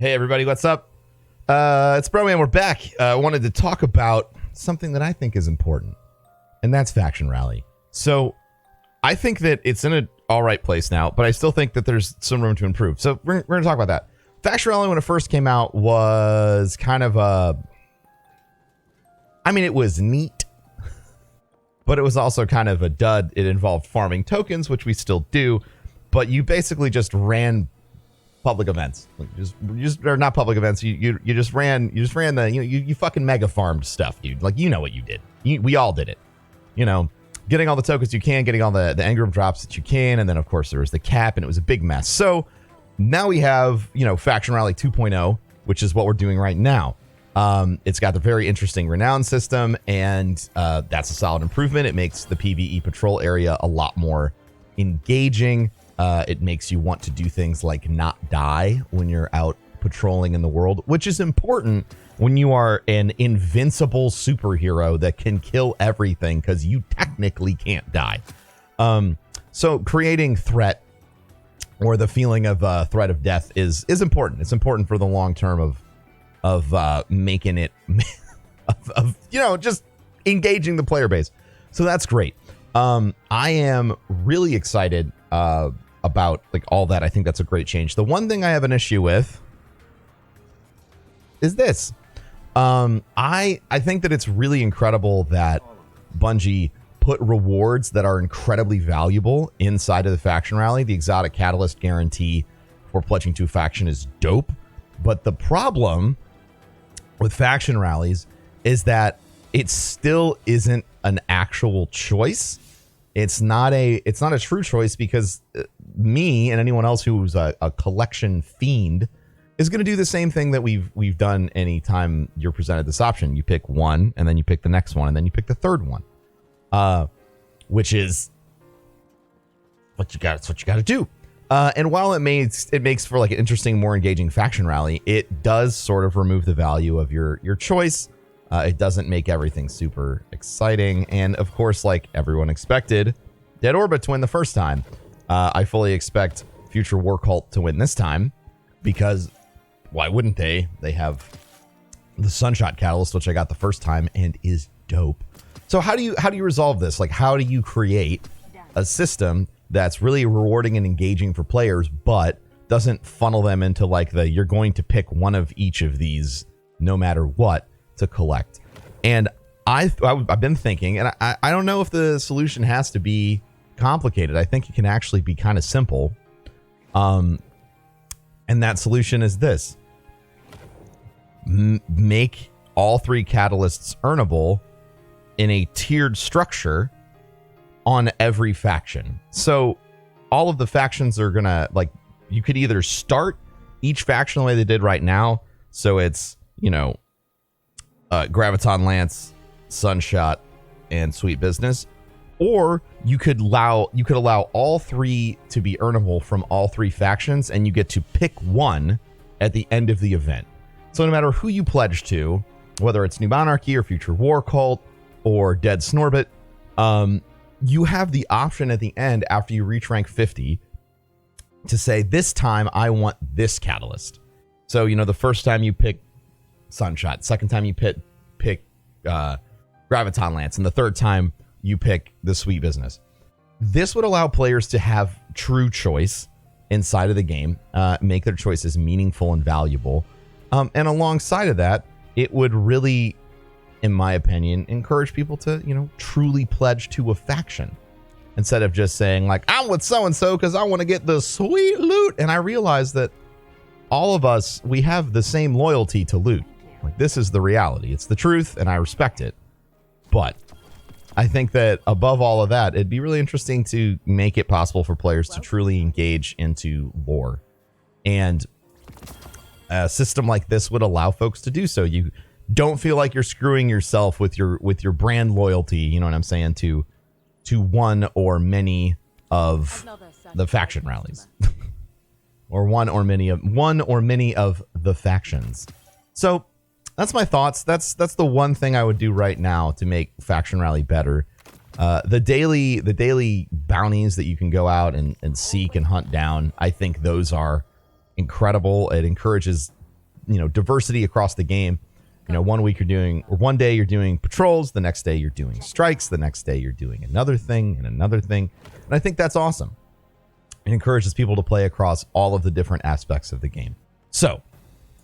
Hey everybody, what's up? It's Broman, we're back. I wanted to talk about something that I think is important, and that's Faction Rally. So I think that it's in an alright place now, but I still think that there's some room to improve. So we're going to talk about that. Faction Rally, when it first came out, was kind of it was neat, but it was also kind of a dud. It involved farming tokens, which we still do, but you basically just ran public events. Or not public events. You just ran the you fucking mega farmed stuff, dude. Like, you know what you did. We all did it. You know, getting all the tokens you can, getting all the engram drops that you can, and then of course there was the cap, and it was a big mess. So now we have, Faction Rally 2.0, which is what we're doing right now. It's got the very interesting renown system, and that's a solid improvement. It makes the PvE patrol area a lot more engaging. It makes you want to do things like not die when you're out patrolling in the world, which is important when you are an invincible superhero that can kill everything because you technically can't die. So creating threat, or the feeling of threat of death, is important. It's important for the long term of making it just engaging the player base. So that's great. I am really excited about all that. I think that's a great change. The one thing I have an issue with is this. I think that it's really incredible that Bungie put rewards that are incredibly valuable inside of the Faction Rally. The exotic catalyst guarantee for pledging to a faction is dope, but the problem with faction rallies is that it still isn't an actual choice. It's not a true choice, because me and anyone else who's a collection fiend is going to do the same thing that we've done anytime you're presented this option. You pick one, and then you pick the next one, and then you pick the third one, which is what you got. It's what you got to do. And while it makes for an interesting, more engaging faction rally, it does sort of remove the value of your choice. It doesn't make everything super exciting. And of course, like everyone expected, Dead Orbit to win the first time. I fully expect Future War Cult to win this time, because why wouldn't they? They have the Sunshot Catalyst, which I got the first time and is dope. So how do you resolve this? How do you create a system that's really rewarding and engaging for players, but doesn't funnel them into you're going to pick one of each of these no matter what to collect? And I've been thinking, and I don't know if the solution has to be complicated. I think it can actually be kind of simple. And that solution is this: make all three catalysts earnable in a tiered structure on every faction. So all of the factions are gonna, you could either start each faction the way they did right now, so it's Graviton Lance, Sunshot, and Sweet Business, or you could allow all three to be earnable from all three factions, and you get to pick one at the end of the event. So no matter who you pledge to, whether it's New Monarchy or Future War Cult or Dead Snorbit, you have the option at the end, after you reach rank 50, to say, this time I want this catalyst. So the first time you pick Sunshot, second time you pick Graviton Lance, and the third time you pick the Sweet Business. This would allow players to have true choice inside of the game, make their choices meaningful and valuable. And alongside of that, it would really, in my opinion, encourage people to, truly pledge to a faction, instead of just saying I'm with so-and-so because I want to get the sweet loot. And I realize that all of us, we have the same loyalty to loot. This is the reality. It's the truth, and I respect it. But I think that above all of that, it'd be really interesting to make it possible for players to truly engage into lore. And a system like this would allow folks to do so. You don't feel like you're screwing yourself with your brand loyalty, you know what I'm saying, to one or many of the faction rallies. Or one or many of the factions. So that's my thoughts. That's the one thing I would do right now to make Faction Rally better. The daily bounties that you can go out and seek and hunt down, I think those are incredible. It encourages diversity across the game. One day you're doing patrols, the next day you're doing strikes, the next day you're doing another thing and another thing. And I think that's awesome. It encourages people to play across all of the different aspects of the game. So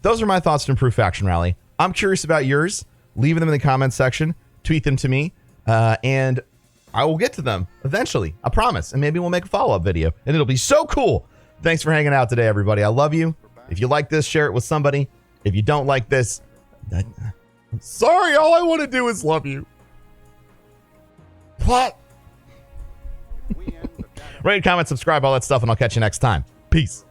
those are my thoughts to improve Faction Rally. I'm curious about yours. Leave them in the comments section, tweet them to me, and I will get to them eventually. I promise. And maybe we'll make a follow-up video and it'll be so cool. Thanks for hanging out today, everybody. I love you. If you like this, share it with somebody. If you don't like this, I'm sorry. All I want to do is love you. What? Rate, comment, subscribe, all that stuff, and I'll catch you next time. Peace.